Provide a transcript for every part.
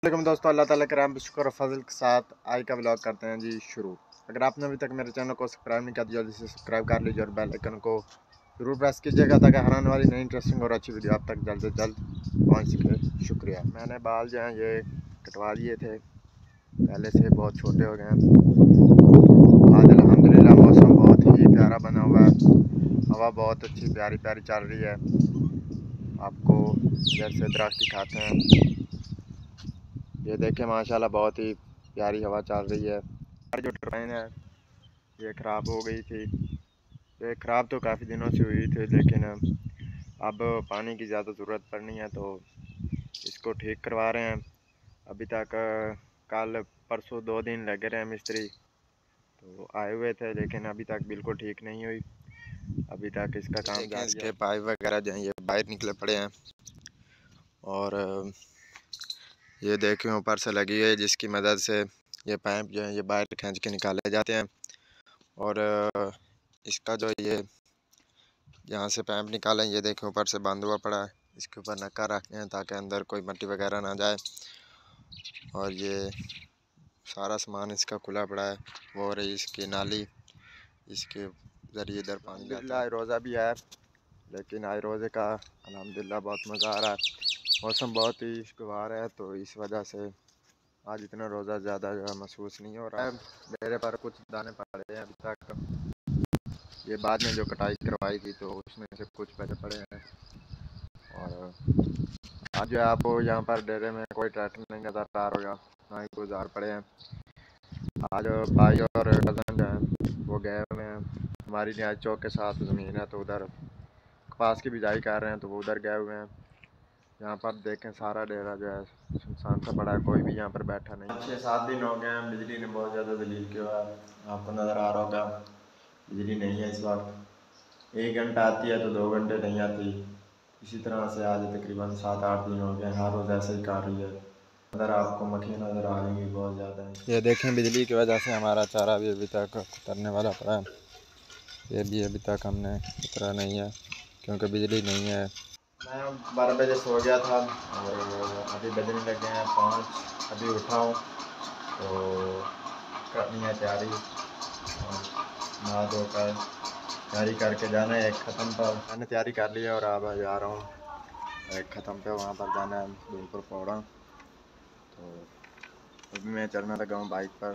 वालेकुम दोस्तों, अल्लाह ताला करम शुक्र और फजल के साथ आज का व्लॉग करते हैं जी शुरू। अगर आपने अभी तक मेरे चैनल को सब्सक्राइब नहीं किया तो जल्दी से सब्सक्राइब कर लीजिए और बेल आइकन को जरूर प्रेस कीजिएगा ताकि हर आने वाली नई इंटरेस्टिंग और अच्छी वीडियो आप तक जल्द से जल्द पहुंच सके। शुक्रिया। मैंने बाल जो हैं ये कटवा लिए थे, पहले से बहुत छोटे हो गए हैं। आज अल्हम्दुलिल्लाह मौसम बहुत ही प्यारा बना हुआ है, हवा बहुत अच्छी प्यारी प्यारी चल रही है। आपको इधर से दरख्त दिखाते हैं, ये देखें माशाल्लाह बहुत ही प्यारी हवा चल रही है। जो ट्रेन है ये ख़राब हो गई थी, ये ख़राब तो काफ़ी दिनों से हुई थी, लेकिन अब पानी की ज़्यादा ज़रूरत पड़नी है तो इसको ठीक करवा रहे हैं। अभी तक कल परसों 2 दिन लगे रहे मिस्त्री, तो आए हुए थे लेकिन अभी तक बिल्कुल ठीक नहीं हुई। अभी तक इसका काम जारी है। इसके पाइप वगैरह जो हैं ये बाहर निकले पड़े हैं और ये देखें ऊपर से लगी है जिसकी मदद से ये पाइप जो है ये बाहर खींच के निकाले जाते हैं। और इसका जो ये यहाँ से पाइप निकालें, ये देखें ऊपर से बंद हुआ पड़ा है, इसके ऊपर नक्का रखते हैं ताकि अंदर कोई मट्टी वगैरह ना जाए। और ये सारा सामान इसका खुला पड़ा है, वो रही इसकी नाली, इसके ज़रिए इधर पानी जाता है। रोज़ा भी है लेकिन आज रोज़े का अल्हम्दुलिल्लाह बहुत मज़ा आ रहा है। मौसम बहुत ही खुशगवार है तो इस वजह से आज इतना रोज़ा ज़्यादा जो है महसूस नहीं हो रहा है। मेरे पर कुछ दाने पड़े हैं अभी तक, ये बाद में जो कटाई करवाई थी तो उसमें से कुछ बचे पड़े हैं। और आज जो है आपको यहाँ पर डेरे में कोई ट्रैक्टर नहीं नज़र आ रहा, ना ही कोई जार पड़े हैं। आज भाई और कज़न जो हैं वो गए हुए हैं, हमारी न्याज चौक के साथ ज़मीन है तो उधर कपास की बिजाई कर रहे हैं, तो वो उधर गए हुए हैं। यहाँ पर देखें सारा डेरा जो है सुनसान सा पड़ा है, कोई भी यहाँ पर बैठा नहीं। 6-7 दिन हो गए हैं, बिजली ने बहुत ज़्यादा दलील किया है, आपको नज़र आ रहा होगा बिजली नहीं है इस वक्त। 1 घंटा आती है तो 2 घंटे नहीं आती। इसी तरह से आज तकरीबन 7-8 दिन हो गए, हर रोज़ ऐसे ही कर रही है। अंदर आपको मक्खियाँ नज़र आ रही हैं बहुत ज़्यादा है। ये देखें बिजली की वजह से हमारा चारा भी अभी तक उतरने वाला पड़ा है, ये भी अभी तक हमने उतरा नहीं है क्योंकि बिजली नहीं है। मैं 12 बजे सो गया था और अभी बजने लगे हैं 5। अभी उठा हूँ तो करनी है तैयारी, नहा धोकर तैयारी करके जाना है एक ख़त्म पर। मैंने तैयारी कर ली है और अब जा रहा हूँ एक ख़त्म पे, वहाँ पर जाना है धूलपुर पौड़ा। तो अभी मैं चलने लगा हूँ बाइक पर।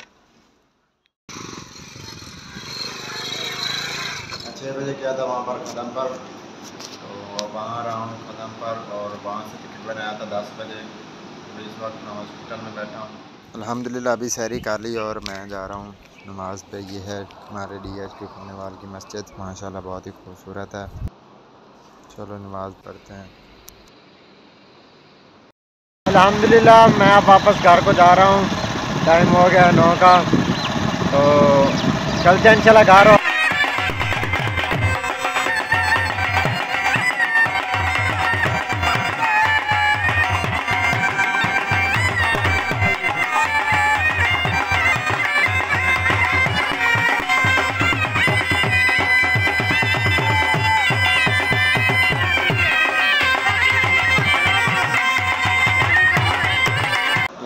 6 बजे किया था वहाँ पर ख़त्म पर, तो वहाँ रहा हूँ ख़त्म पर और वहाँ से टिकट बनाया था 10 बजे। तो इस वक्त मैं हॉस्पिटल में बैठा हूँ। अल्हम्दुलिल्लाह अभी सहरी कर ली और मैं जा रहा हूँ नमाज़ पे। ये है हमारे DSP पुण्यवाल की मस्जिद, माशाल्लाह बहुत ही खूबसूरत है। चलो नमाज़ पढ़ते हैं। अल्हम्दुलिल्लाह मैं अब वापस घर को जा रहा हूँ, टाइम हो गया 9 का, तो चलते हैं इंशाल्लाह घर।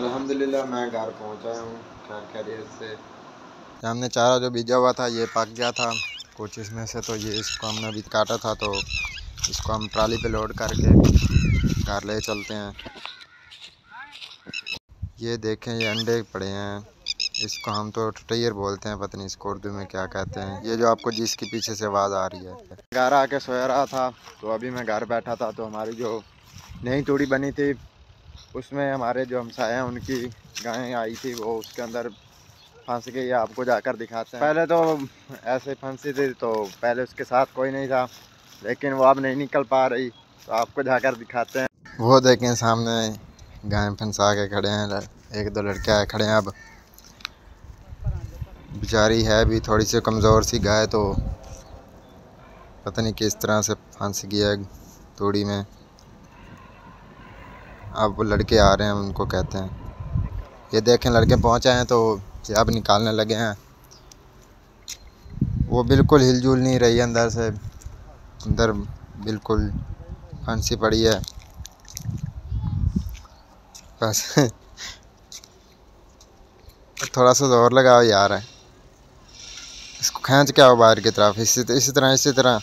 अल्हम्दुलिल्लाह मैं घर पहुंचा हूँ खैर खैरियत से। हमने चारा जो बीजा हुआ था ये पक गया था कुछ इसमें से, तो ये इसको हमने अभी काटा था, तो इसको हम ट्राली पे लोड करके घर ले चलते हैं। ये देखें ये अंडे पड़े हैं, इसको हम तो टटैयर बोलते हैं, पता नहीं इसको उर्दू में क्या कहते हैं। ये जो आपको जिसकी पीछे से आवाज़ आ रही है, घर आके सोया रहा था तो अभी मैं घर बैठा था, तो हमारी जो नई तूड़ी बनी थी उसमें हमारे जो हमसाए हैं उनकी गायें आई थी, वो उसके अंदर फंस गई। आपको जाकर दिखाते हैं। पहले तो ऐसे फंसी थी तो पहले उसके साथ कोई नहीं था, लेकिन वो अब नहीं निकल पा रही, तो आपको जाकर दिखाते हैं। वो देखें सामने गायें फंसा के खड़े हैं, 1-2 लड़के आए खड़े हैं। अब बेचारी है भी थोड़ी सी कमज़ोर सी गाय, तो पता नहीं किस तरह से फंस गया तूड़ी में। अब वो लड़के आ रहे हैं, उनको कहते हैं। ये देखें लड़के पहुंचे हैं तो ये अब निकालने लगे हैं। वो बिल्कुल हिलजुल नहीं रही अंदर से, अंदर बिल्कुल फंसी पड़ी है बस थोड़ा सा जोर लगाओ यार, इसको खींच के आओ बाहर की तरफ, इसी तरह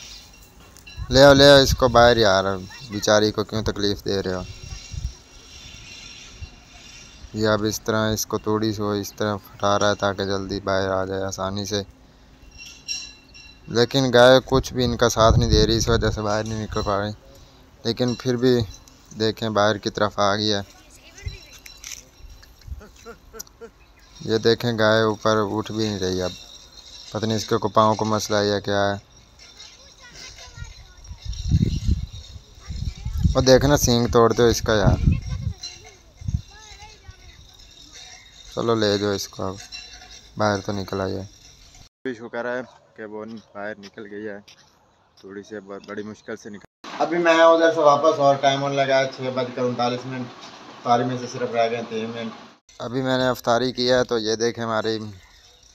ले आओ इसको बाहर यार, बेचारी को क्यों तकलीफ़ दे रहे हो। ये अब इस तरह इसको थोड़ी सी इस तरह हटा रहा है ताकि जल्दी बाहर आ जाए आसानी से, लेकिन गाय कुछ भी इनका साथ नहीं दे रही, इस वजह से बाहर नहीं निकल पा रही। लेकिन फिर भी देखें बाहर की तरफ आ गई है। ये देखें गाय ऊपर उठ भी नहीं रही, अब पता नहीं इसके को पाँव को मसला है या क्या है। और देखना सींग तोड़ते हो इसका यार। चलो ले जाओ इसको, अब बाहर तो निकल आई है। शुक्र है कि वो बाहर निकल गई है, थोड़ी सी बड़ी मुश्किल से निकल। अभी मैं उधर से वापस और टाइम होने लगा है 6:39। अफ्तारी में से सिर्फ रह गए 3 मिनट। अभी मैंने अफ्तारी किया है, तो ये देखें हमारे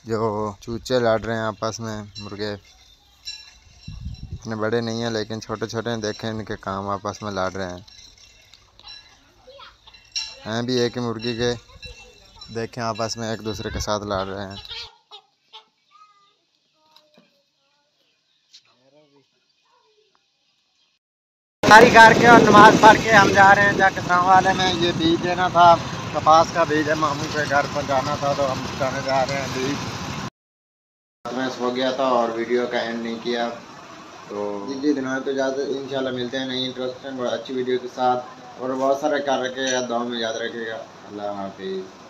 जो चूचे लड़ रहे हैं आपस में, मुर्गे इतने बड़े नहीं हैं लेकिन छोटे छोटे हैं, देखें इनके काम आपस में लड़ रहे हैं भी एक ही मुर्गी के, देखें आपस में एक दूसरे के साथ लड़ रहे हैं। सारी करके और नमाज पढ़ के हम जा रहे हैं जाके गाँव वाले में ये बीज देना था, कपास का बीज है, मामू के घर पर जाना था तो हम जाने जा रहे हैं बीज। मैं सो गया था और वीडियो का एंड नहीं किया, तो जी दिनों तो ज़्यादा इंशाल्लाह मिलते हैं नई इंटरेस्टिंग और अच्छी वीडियो के साथ, और बहुत सारे ख्याल रखिएगा, दुआ में याद रखिएगा। अल्लाह हाफिज़।